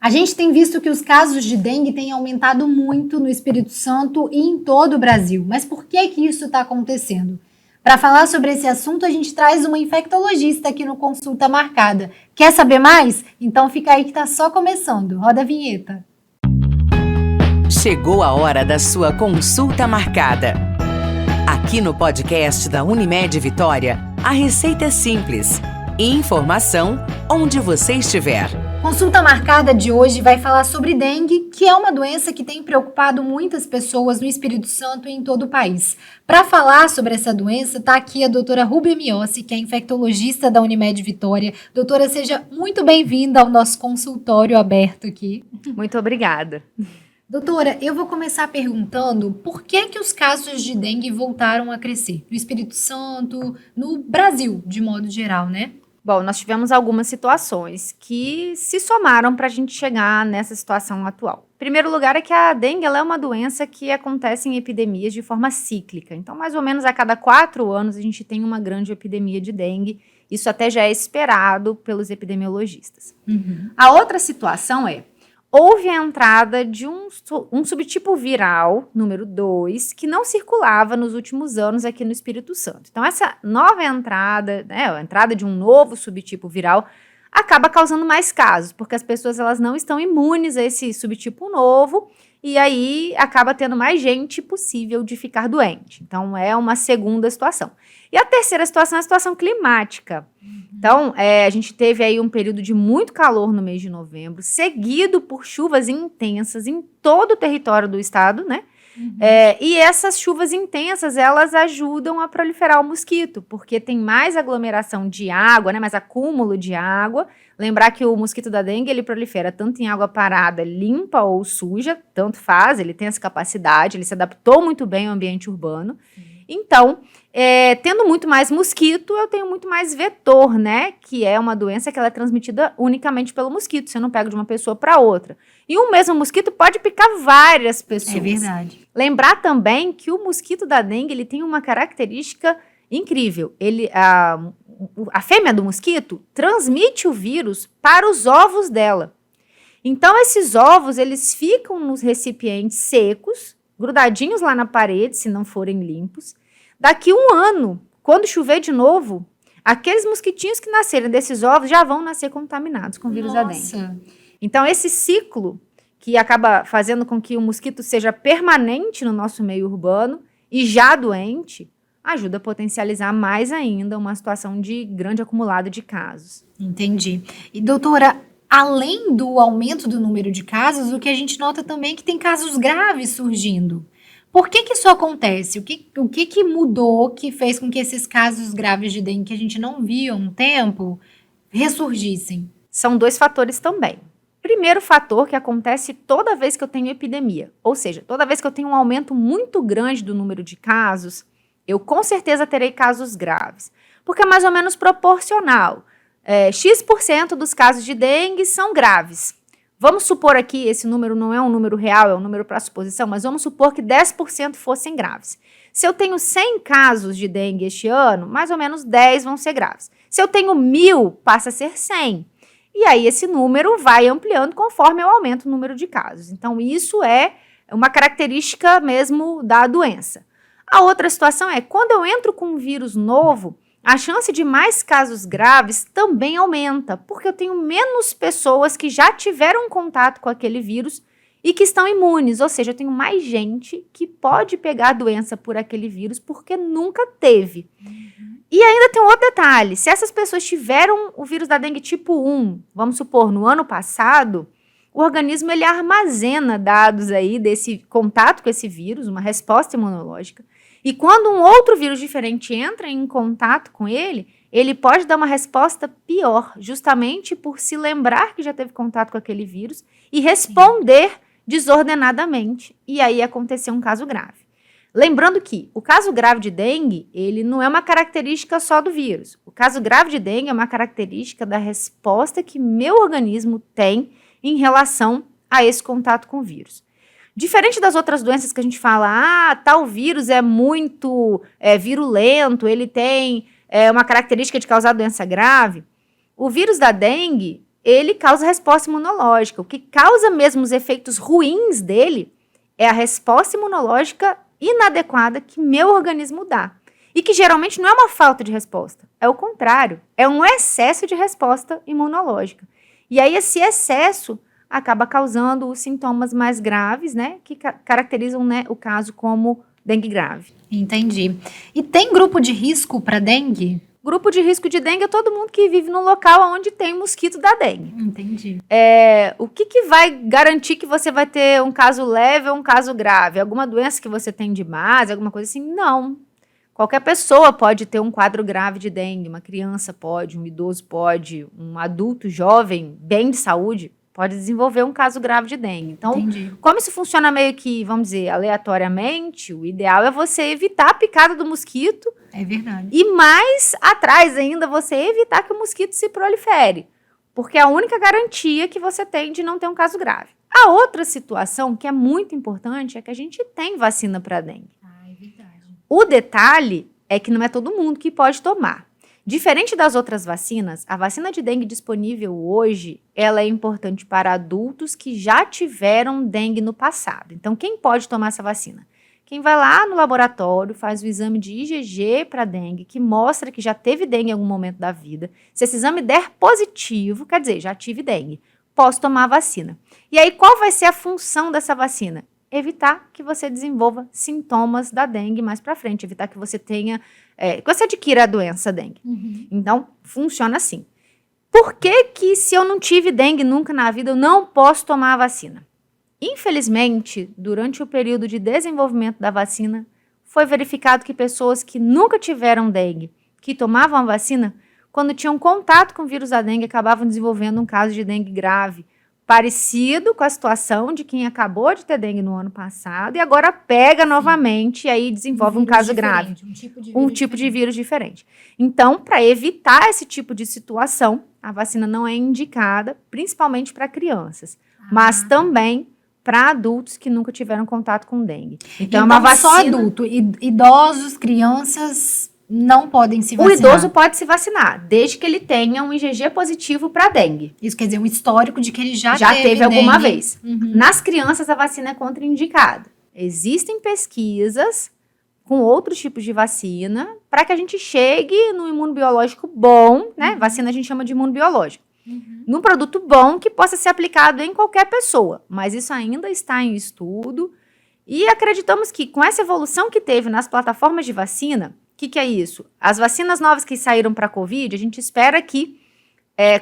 A gente tem visto que os casos de dengue têm aumentado muito no Espírito Santo e em todo o Brasil. Mas por que que isso está acontecendo? Para falar sobre esse assunto, a gente traz uma infectologista aqui no Consulta Marcada. Quer saber mais? Então fica aí que está só começando. Roda a vinheta. Chegou a hora da sua consulta marcada. Aqui no podcast da Unimed Vitória, a receita é simples. Informação onde você estiver. Consulta Marcada de hoje vai falar sobre dengue, que é uma doença que tem preocupado muitas pessoas no Espírito Santo e em todo o país. Para falar sobre essa doença, está aqui a doutora Rúbia Miossi, que é infectologista da Unimed Vitória. Doutora, seja muito bem-vinda ao nosso consultório aberto aqui. Muito obrigada. Doutora, eu vou começar perguntando por que os casos de dengue voltaram a crescer no Espírito Santo, no Brasil, de modo geral, né? Bom, nós tivemos algumas situações que se somaram para a gente chegar nessa situação atual. Em primeiro lugar é que a dengue ela é uma doença que acontece em epidemias de forma cíclica. Então, mais ou menos a cada 4 anos a gente tem uma grande epidemia de dengue. Isso até já é esperado pelos epidemiologistas. A outra situação houve a entrada de um subtipo viral, número 2, que não circulava nos últimos anos aqui no Espírito Santo. Então, essa nova entrada, a entrada de um novo subtipo viral, acaba causando mais casos, porque as pessoas elas não estão imunes a esse subtipo novo, e aí acaba tendo mais gente possível de ficar doente. Então, é uma segunda situação. E a terceira situação é a situação climática. Então, a gente teve aí um período de muito calor no mês de novembro, seguido por chuvas intensas em todo o território do estado, né? E essas chuvas intensas, elas ajudam a proliferar o mosquito, porque tem mais aglomeração de água, né? Mais acúmulo de água. Lembrar que o mosquito da dengue, ele prolifera tanto em água parada, limpa ou suja, tanto faz, ele tem essa capacidade, ele se adaptou muito bem ao ambiente urbano. Então, tendo muito mais mosquito, eu tenho muito mais vetor, né? Que é uma doença que ela é transmitida unicamente pelo mosquito, você não pega de uma pessoa para outra. E o mesmo mosquito pode picar várias pessoas. É verdade. Lembrar também que o mosquito da dengue, ele tem uma característica incrível. A fêmea do mosquito transmite o vírus para os ovos dela. Então, esses ovos, eles ficam nos recipientes secos, grudadinhos lá na parede, se não forem limpos. Daqui 1 ano, quando chover de novo, aqueles mosquitinhos que nascerem desses ovos já vão nascer contaminados com o vírus da dengue. Então, esse ciclo que acaba fazendo com que o mosquito seja permanente no nosso meio urbano e já doente, ajuda a potencializar mais ainda uma situação de grande acumulado de casos. Entendi. E, doutora, além do aumento do número de casos, o que a gente nota também é que tem casos graves surgindo. Por que isso acontece? O que mudou que fez com que esses casos graves de dengue que a gente não via há um tempo ressurgissem? São 2 fatores também. Primeiro fator que acontece toda vez que eu tenho epidemia, ou seja, toda vez que eu tenho um aumento muito grande do número de casos, eu com certeza terei casos graves, porque é mais ou menos proporcional. X% dos casos de dengue são graves. Vamos supor aqui, esse número não é um número real, é um número para suposição, mas vamos supor que 10% fossem graves. Se eu tenho 100 casos de dengue este ano, mais ou menos 10 vão ser graves. Se eu tenho 1.000, passa a ser 100. E aí esse número vai ampliando conforme eu aumento o número de casos. Então isso é uma característica mesmo da doença. A outra situação é, quando eu entro com um vírus novo, a chance de mais casos graves também aumenta, porque eu tenho menos pessoas que já tiveram contato com aquele vírus e que estão imunes, ou seja, eu tenho mais gente que pode pegar a doença por aquele vírus porque nunca teve. E ainda tem um outro detalhe, se essas pessoas tiveram o vírus da dengue tipo 1, vamos supor, no ano passado, o organismo ele armazena dados aí desse contato com esse vírus, uma resposta imunológica. E quando um outro vírus diferente entra em contato com ele, ele pode dar uma resposta pior, justamente por se lembrar que já teve contato com aquele vírus e responder desordenadamente. E aí acontecer um caso grave. Lembrando que o caso grave de dengue, ele não é uma característica só do vírus. O caso grave de dengue é uma característica da resposta que meu organismo tem em relação a esse contato com o vírus. Diferente das outras doenças que a gente fala, tal vírus é muito virulento, ele tem uma característica de causar doença grave, o vírus da dengue, ele causa resposta imunológica. O que causa mesmo os efeitos ruins dele é a resposta imunológica inadequada que meu organismo dá. E que geralmente não é uma falta de resposta, é o contrário, é um excesso de resposta imunológica. E aí esse excesso acaba causando os sintomas mais graves, né, que caracterizam, né, o caso como dengue grave. Entendi. E tem grupo de risco para dengue? Grupo de risco de dengue é todo mundo que vive num local onde tem mosquito da dengue. Entendi. O que vai garantir que você vai ter um caso leve ou um caso grave? Alguma doença que você tem de base, alguma coisa assim? Não. Qualquer pessoa pode ter um quadro grave de dengue. Uma criança pode, um idoso pode, um adulto jovem, bem de saúde, pode desenvolver um caso grave de dengue. Então, Entendi. como isso funciona meio que, vamos dizer, aleatoriamente, o ideal é você evitar a picada do mosquito. É verdade. E mais atrás ainda, você evitar que o mosquito se prolifere. Porque é a única garantia que você tem de não ter um caso grave. A outra situação, que é muito importante, é que a gente tem vacina para dengue. É verdade. O detalhe é que não é todo mundo que pode tomar. Diferente das outras vacinas, a vacina de dengue disponível hoje, ela é importante para adultos que já tiveram dengue no passado. Então, quem pode tomar essa vacina? Quem vai lá no laboratório, faz o exame de IgG para dengue, que mostra que já teve dengue em algum momento da vida. Se esse exame der positivo, quer dizer, já tive dengue, posso tomar a vacina. E aí, qual vai ser a função dessa vacina? Evitar que você desenvolva sintomas da dengue mais para frente, evitar que você tenha, que você adquira a doença dengue. Uhum. Então, funciona assim. Por que se eu não tive dengue nunca na vida, eu não posso tomar a vacina? Infelizmente, durante o período de desenvolvimento da vacina, foi verificado que pessoas que nunca tiveram dengue, que tomavam a vacina, quando tinham contato com o vírus da dengue, acabavam desenvolvendo um caso de dengue grave, parecido com a situação de quem acabou de ter dengue no ano passado e agora pega novamente e aí desenvolve um caso grave. Um tipo de vírus diferente. Então, para evitar esse tipo de situação, a vacina não é indicada, principalmente para crianças, mas também para adultos que nunca tiveram contato com dengue. Então, é uma vacina... só adulto, idosos, crianças não podem se vacinar. O idoso pode se vacinar, desde que ele tenha um IgG positivo para dengue. Isso quer dizer, um histórico de que ele já teve alguma dengue. vez. Uhum. Nas crianças, a vacina é contraindicada. Existem pesquisas com outros tipos de vacina para que a gente chegue num imunobiológico bom, né? Vacina a gente chama de imunobiológico. Num produto bom que possa ser aplicado em qualquer pessoa. Mas isso ainda está em estudo. E acreditamos que com essa evolução que teve nas plataformas de vacina, o que é isso? As vacinas novas que saíram para a Covid, a gente espera que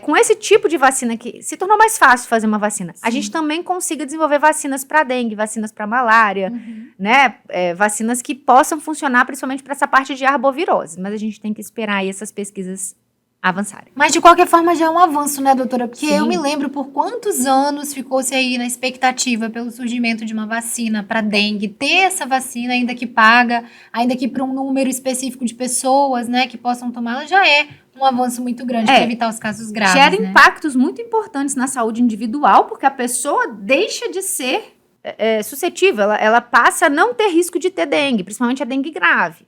com esse tipo de vacina que se tornou mais fácil fazer uma vacina, a gente também consiga desenvolver vacinas para dengue, vacinas para malária, né? Vacinas que possam funcionar principalmente para essa parte de arbovirose. Mas a gente tem que esperar aí essas pesquisas avançarem. Mas de qualquer forma já é um avanço, né, doutora? Porque Sim. eu me lembro por quantos anos ficou-se aí na expectativa pelo surgimento de uma vacina para dengue, ter essa vacina ainda que paga, ainda que para um número específico de pessoas, né, que possam tomá-la, já é um avanço muito grande para evitar os casos graves. Gera né? impactos muito importantes na saúde individual, porque a pessoa deixa de ser suscetível, ela passa a não ter risco de ter dengue, principalmente a dengue grave.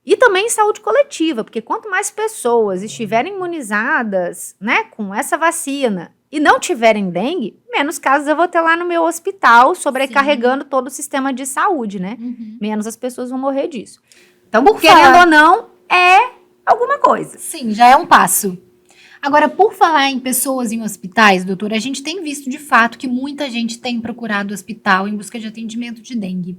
E também saúde coletiva, porque quanto mais pessoas estiverem imunizadas, né, com essa vacina e não tiverem dengue, menos casos eu vou ter lá no meu hospital, sobrecarregando todo o sistema de saúde, né? Menos as pessoas vão morrer disso. Então, querendo ou não, é alguma coisa. Sim, já é um passo. Agora, por falar em pessoas em hospitais, doutora, a gente tem visto de fato que muita gente tem procurado o hospital em busca de atendimento de dengue.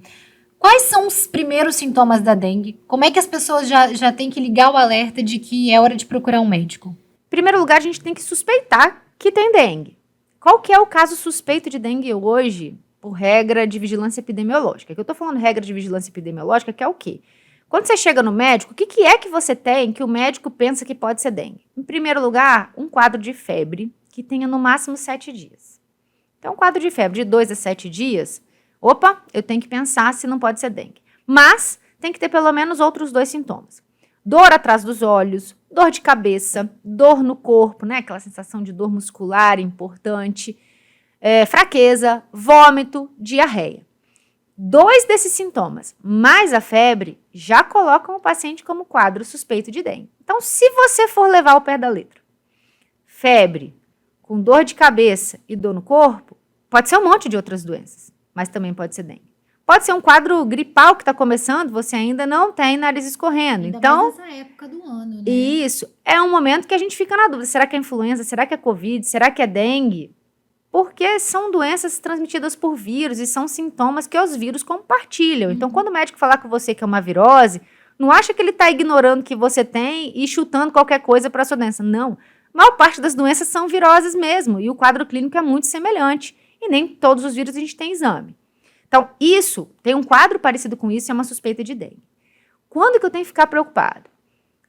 Quais são os primeiros sintomas da dengue? Como é que as pessoas já têm que ligar o alerta de que é hora de procurar um médico? Em primeiro lugar, a gente tem que suspeitar que tem dengue. Qual que é o caso suspeito de dengue hoje, por regra de vigilância epidemiológica? Que eu estou falando regra de vigilância epidemiológica, que é o quê? Quando você chega no médico, o que é que você tem que o médico pensa que pode ser dengue? Em primeiro lugar, um quadro de febre que tenha no máximo 7 dias. Então, um quadro de febre de 2 a 7 dias... Opa, eu tenho que pensar se não pode ser dengue. Mas tem que ter pelo menos outros 2 sintomas. Dor atrás dos olhos, dor de cabeça, dor no corpo, né? Aquela sensação de dor muscular importante, fraqueza, vômito, diarreia. 2 desses sintomas, mais a febre, já colocam o paciente como quadro suspeito de dengue. Então, se você for levar ao pé da letra, febre, com dor de cabeça e dor no corpo, pode ser um monte de outras doenças, mas também pode ser dengue. Pode ser um quadro gripal que está começando, você ainda não tem nariz escorrendo. Ainda então, mais nessa época do ano, né? Isso, é um momento que a gente fica na dúvida, será que é influenza, será que é covid, será que é dengue? Porque são doenças transmitidas por vírus e são sintomas que os vírus compartilham. Então, quando o médico falar com você que é uma virose, não acha que ele está ignorando que você tem e chutando qualquer coisa para a sua doença. Não, a maior parte das doenças são viroses mesmo e o quadro clínico é muito semelhante. E nem todos os vírus a gente tem exame. Então, isso, tem um quadro parecido com isso, é uma suspeita de dengue. Quando que eu tenho que ficar preocupado?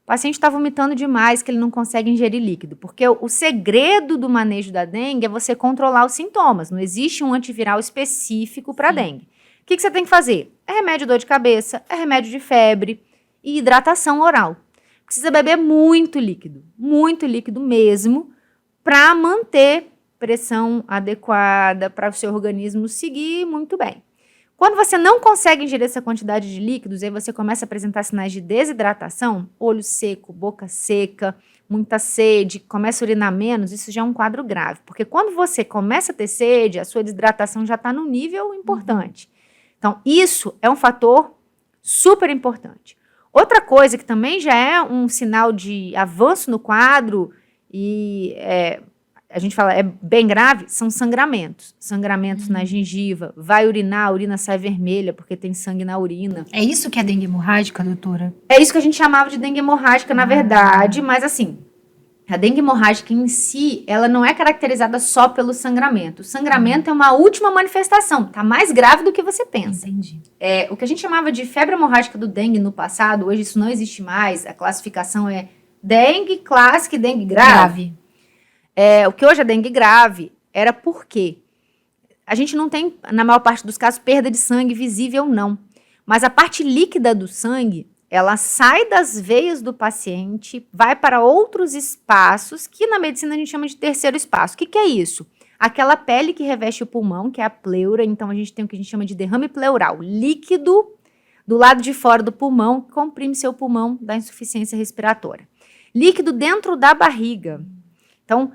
O paciente está vomitando demais, que ele não consegue ingerir líquido. Porque o segredo do manejo da dengue é você controlar os sintomas. Não existe um antiviral específico para dengue. O que você tem que fazer? É remédio de dor de cabeça, é remédio de febre e hidratação oral. Precisa beber muito líquido mesmo, para manter pressão adequada, para o seu organismo seguir muito bem. Quando você não consegue ingerir essa quantidade de líquidos, aí você começa a apresentar sinais de desidratação, olho seco, boca seca, muita sede, começa a urinar menos, isso já é um quadro grave. Porque quando você começa a ter sede, a sua desidratação já está num nível importante. Então, isso é um fator super importante. Outra coisa que também já é um sinal de avanço no quadro e a gente fala, é bem grave, são sangramentos. Sangramentos na gengiva, vai urinar, a urina sai vermelha porque tem sangue na urina. É isso que é dengue hemorrágica, doutora? É isso que a gente chamava de dengue hemorrágica, na verdade, mas assim, a dengue hemorrágica em si, ela não é caracterizada só pelo sangramento. O sangramento é uma última manifestação, tá mais grave do que você pensa. Entendi. O que a gente chamava de febre hemorrágica do dengue no passado, hoje isso não existe mais, a classificação é dengue clássica e dengue grave. O que hoje é dengue grave era porque a gente não tem, na maior parte dos casos, perda de sangue visível, não. Mas a parte líquida do sangue, ela sai das veias do paciente, vai para outros espaços, que na medicina a gente chama de terceiro espaço. O que é isso? Aquela pele que reveste o pulmão, que é a pleura, então a gente tem o que a gente chama de derrame pleural, líquido do lado de fora do pulmão, que comprime seu pulmão da insuficiência respiratória. Líquido dentro da barriga. Então,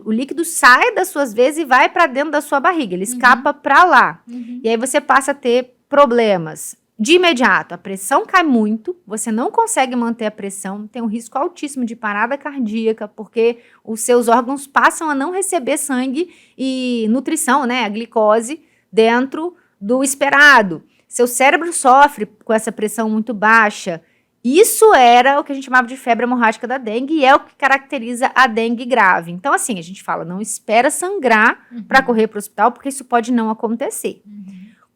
o líquido sai das suas veias e vai para dentro da sua barriga, ele escapa para lá. E aí você passa a ter problemas. De imediato, a pressão cai muito, você não consegue manter a pressão, tem um risco altíssimo de parada cardíaca, porque os seus órgãos passam a não receber sangue e nutrição, né, a glicose, dentro do esperado. Seu cérebro sofre com essa pressão muito baixa. Isso era o que a gente chamava de febre hemorrágica da dengue e é o que caracteriza a dengue grave. Então, assim, a gente fala, não espera sangrar para correr para o hospital, porque isso pode não acontecer.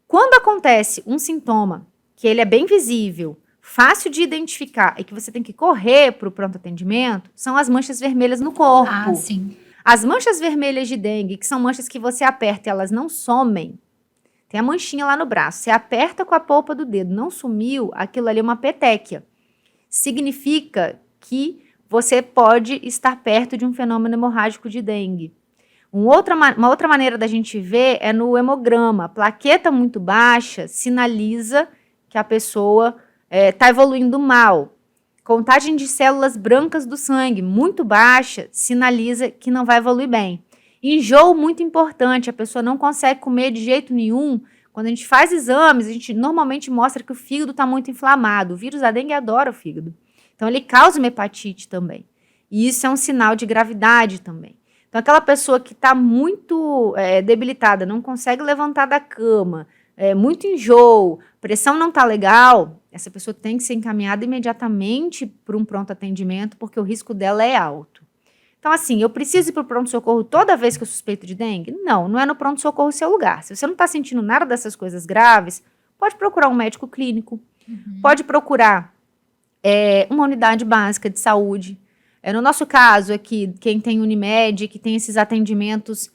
Quando acontece um sintoma que ele é bem visível, fácil de identificar e que você tem que correr para o pronto atendimento, são as manchas vermelhas no corpo. Ah, sim. As manchas vermelhas de dengue, que são manchas que você aperta e elas não somem, tem a manchinha lá no braço, você aperta com a polpa do dedo, não sumiu, aquilo ali é uma petequia. Significa que você pode estar perto de um fenômeno hemorrágico de dengue. Uma outra maneira da gente ver é no hemograma. Plaqueta muito baixa sinaliza que a pessoa está evoluindo mal. Contagem de células brancas do sangue muito baixa sinaliza que não vai evoluir bem. Enjoo muito importante, a pessoa não consegue comer de jeito nenhum. Quando a gente faz exames, a gente normalmente mostra que o fígado está muito inflamado. O vírus da dengue adora o fígado. Então, ele causa uma hepatite também. E isso é um sinal de gravidade também. Então, aquela pessoa que está muito debilitada, não consegue levantar da cama, muito enjoo, pressão não está legal, essa pessoa tem que ser encaminhada imediatamente para um pronto atendimento, porque o risco dela é alto. Então, assim, eu preciso ir para o pronto-socorro toda vez que eu suspeito de dengue? Não, não é no pronto-socorro o seu lugar. Se você não está sentindo nada dessas coisas graves, pode procurar um médico clínico, pode procurar uma unidade básica de saúde. No nosso caso aqui, quem tem Unimed, que tem esses atendimentos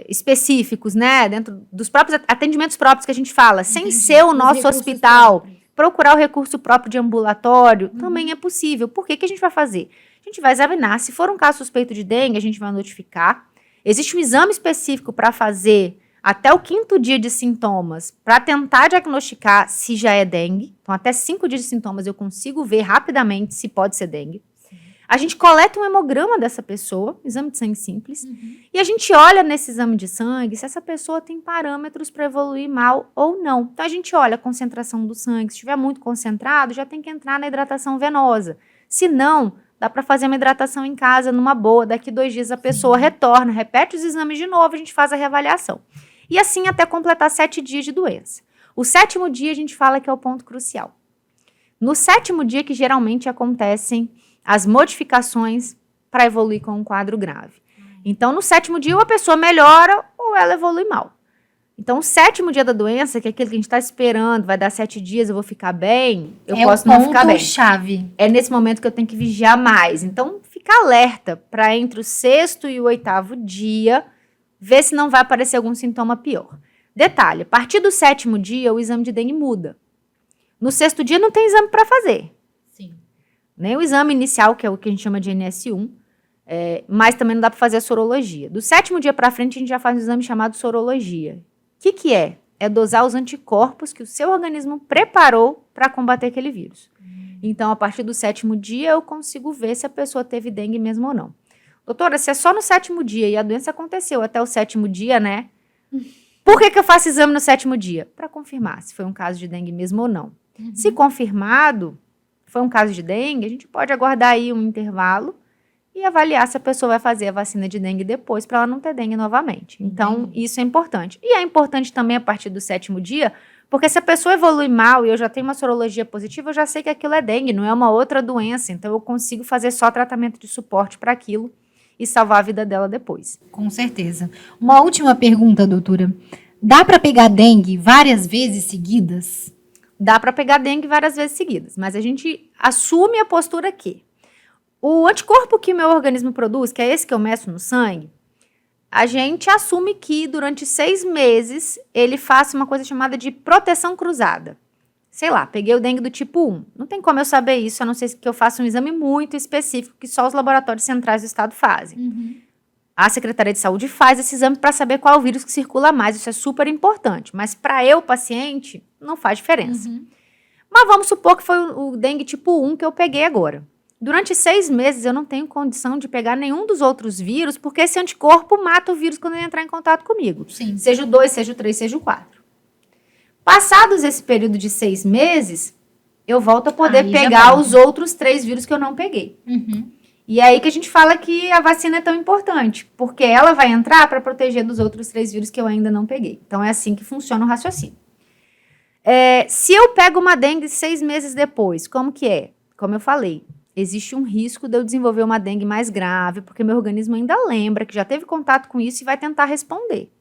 específicos, né, dentro dos próprios atendimentos próprios que a gente fala, sem ser o nosso hospital, procurar o recurso próprio de ambulatório, também é possível. Por que a gente vai fazer? A gente vai examinar, se for um caso suspeito de dengue, a gente vai notificar. Existe um exame específico para fazer até o 5º dia de sintomas, para tentar diagnosticar se já é dengue. Então, até 5 dias de sintomas eu consigo ver rapidamente se pode ser dengue. A gente coleta um hemograma dessa pessoa, exame de sangue simples, e a gente olha nesse exame de sangue se essa pessoa tem parâmetros para evoluir mal ou não. Então, a gente olha a concentração do sangue. Se estiver muito concentrado, já tem que entrar na hidratação venosa. Se não, dá para fazer uma hidratação em casa, numa boa. Daqui 2 dias a pessoa retorna, repete os exames de novo, a gente faz a reavaliação. E assim até completar 7 dias de doença. O 7º dia a gente fala que é o ponto crucial. No 7º dia que geralmente acontecem as modificações para evoluir com um quadro grave. Então, no 7º dia, ou a pessoa melhora ou ela evolui mal. Então, o 7º dia da doença, que é aquele que a gente está esperando, vai dar 7 dias, eu vou ficar bem, eu posso não ficar bem. É o ponto-chave. É nesse momento que eu tenho que vigiar mais. Então, fica alerta para entre o 6º e o 8º dia, ver se não vai aparecer algum sintoma pior. Detalhe, a partir do 7º dia, o exame de dengue muda. No 6º dia, não tem exame para fazer. Nem o exame inicial, que é o que a gente chama de NS1, mas também não dá para fazer a sorologia. Do 7º dia para frente, a gente já faz um exame chamado sorologia. O que é? É dosar os anticorpos que o seu organismo preparou para combater aquele vírus. Então, a partir do 7º dia, eu consigo ver se a pessoa teve dengue mesmo ou não. Doutora, se é só no 7º dia e a doença aconteceu até o 7º dia, né? Por que eu faço exame no 7º dia? Para confirmar se foi um caso de dengue mesmo ou não. Se confirmado, foi um caso de dengue, a gente pode aguardar aí um intervalo e avaliar se a pessoa vai fazer a vacina de dengue depois para ela não ter dengue novamente. Então, isso é importante. E é importante também a partir do 7º dia, porque se a pessoa evolui mal e eu já tenho uma sorologia positiva, eu já sei que aquilo é dengue, não é uma outra doença. Então, eu consigo fazer só tratamento de suporte para aquilo e salvar a vida dela depois. Com certeza. Uma última pergunta, doutora. Dá para pegar dengue várias vezes seguidas? Dá para pegar dengue várias vezes seguidas, mas a gente assume a postura que o anticorpo que o meu organismo produz, que é esse que eu meço no sangue, a gente assume que durante 6 meses ele faça uma coisa chamada de proteção cruzada. Sei lá, peguei o dengue do tipo 1. Não tem como eu saber isso, a não ser que eu faça um exame muito específico que só os laboratórios centrais do estado fazem. A Secretaria de Saúde faz esse exame para saber qual é o vírus que circula mais. Isso é super importante. Mas para eu, paciente, não faz diferença. Mas vamos supor que foi o dengue tipo 1 que eu peguei agora. Durante 6 meses eu não tenho condição de pegar nenhum dos outros vírus, porque esse anticorpo mata o vírus quando ele entrar em contato comigo. Sim. Seja o 2, seja o 3, seja o 4. Passados esse período de 6 meses, eu volto a poder pegar os outros 3 vírus que eu não peguei. E é aí que a gente fala que a vacina é tão importante, porque ela vai entrar para proteger dos outros 3 vírus que eu ainda não peguei. Então, é assim que funciona o raciocínio. Se eu pego uma dengue 6 meses depois, como que é? Como eu falei, existe um risco de eu desenvolver uma dengue mais grave, porque meu organismo ainda lembra que já teve contato com isso e vai tentar responder.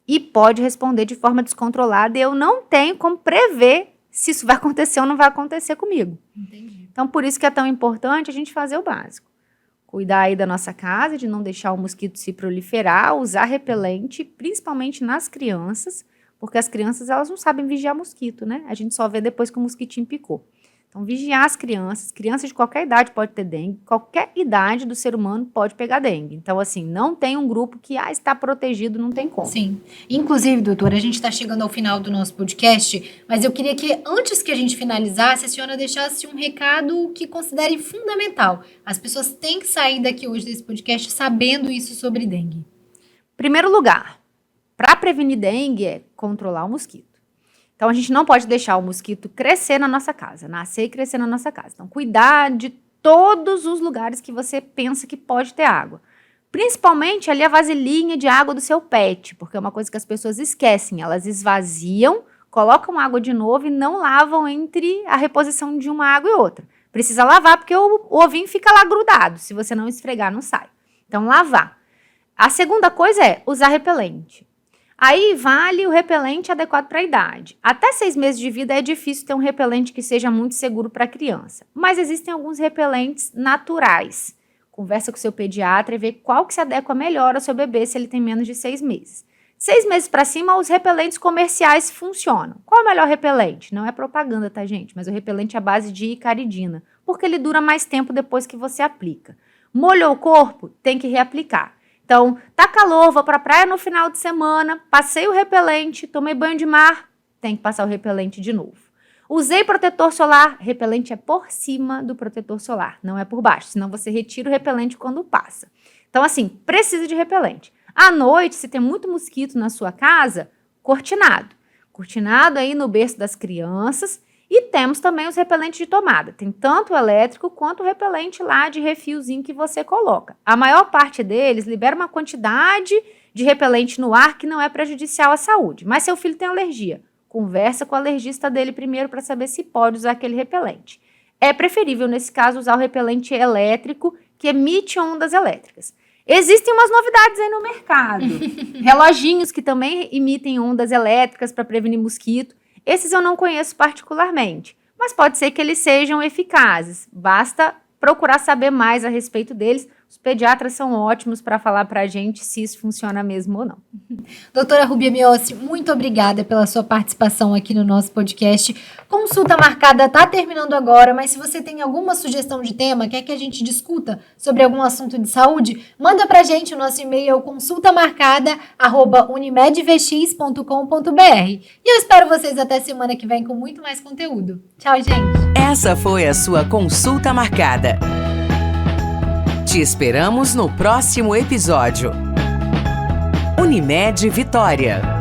E pode responder de forma descontrolada e eu não tenho como prever se isso vai acontecer ou não vai acontecer comigo. Então, por isso que é tão importante a gente fazer o básico. Cuidar aí da nossa casa, de não deixar o mosquito se proliferar, usar repelente, principalmente nas crianças, porque as crianças, elas não sabem vigiar mosquito, né? A gente só vê depois que o mosquitinho picou. Então, vigiar as crianças de qualquer idade pode ter dengue, qualquer idade do ser humano pode pegar dengue. Então, assim, não tem um grupo que está protegido, não tem como. Sim. Inclusive, doutora, a gente está chegando ao final do nosso podcast, mas eu queria que, antes que a gente finalizasse, a senhora deixasse um recado que considere fundamental. As pessoas têm que sair daqui hoje desse podcast sabendo isso sobre dengue. Primeiro lugar, para prevenir dengue é controlar o mosquito. Então, a gente não pode deixar o mosquito crescer na nossa casa, nascer e crescer na nossa casa. Então, cuidar de todos os lugares que você pensa que pode ter água. Principalmente ali a vasilhinha de água do seu pet, porque é uma coisa que as pessoas esquecem. Elas esvaziam, colocam água de novo e não lavam entre a reposição de uma água e outra. Precisa lavar porque o ovinho fica lá grudado. Se você não esfregar, não sai. Então, lavar. A segunda coisa é usar repelente. Aí vale o repelente adequado para a idade. Até 6 meses de vida é difícil ter um repelente que seja muito seguro para a criança. Mas existem alguns repelentes naturais. Conversa com o seu pediatra e vê qual que se adequa melhor ao seu bebê se ele tem menos de 6 meses. 6 meses para cima, os repelentes comerciais funcionam. Qual é o melhor repelente? Não é propaganda, tá, gente? Mas o repelente é à base de icaridina, porque ele dura mais tempo depois que você aplica. Molhou o corpo? Tem que reaplicar. Então, tá calor, vou pra praia no final de semana, passei o repelente, tomei banho de mar, tem que passar o repelente de novo. Usei protetor solar, repelente é por cima do protetor solar, não é por baixo, senão você retira o repelente quando passa. Então, assim, precisa de repelente. À noite, se tem muito mosquito na sua casa, cortinado. Cortinado aí no berço das crianças. E temos também os repelentes de tomada. Tem tanto o elétrico quanto o repelente lá de refilzinho que você coloca. A maior parte deles libera uma quantidade de repelente no ar que não é prejudicial à saúde. Mas seu filho tem alergia. Conversa com o alergista dele primeiro para saber se pode usar aquele repelente. É preferível, nesse caso, usar o repelente elétrico que emite ondas elétricas. Existem umas novidades aí no mercado. Reloginhos que também emitem ondas elétricas para prevenir mosquito. Esses eu não conheço particularmente, mas pode ser que eles sejam eficazes. Basta procurar saber mais a respeito deles. Os pediatras são ótimos para falar para a gente se isso funciona mesmo ou não. Doutora Rúbia Miossi, muito obrigada pela sua participação aqui no nosso podcast. Consulta marcada está terminando agora, mas se você tem alguma sugestão de tema, quer que a gente discuta sobre algum assunto de saúde, manda para a gente. O nosso e-mail é consultamarcada@unimedvx.com.br. E eu espero vocês até semana que vem com muito mais conteúdo. Tchau, gente! Essa foi a sua consulta marcada. Te esperamos no próximo episódio. Unimed Vitória.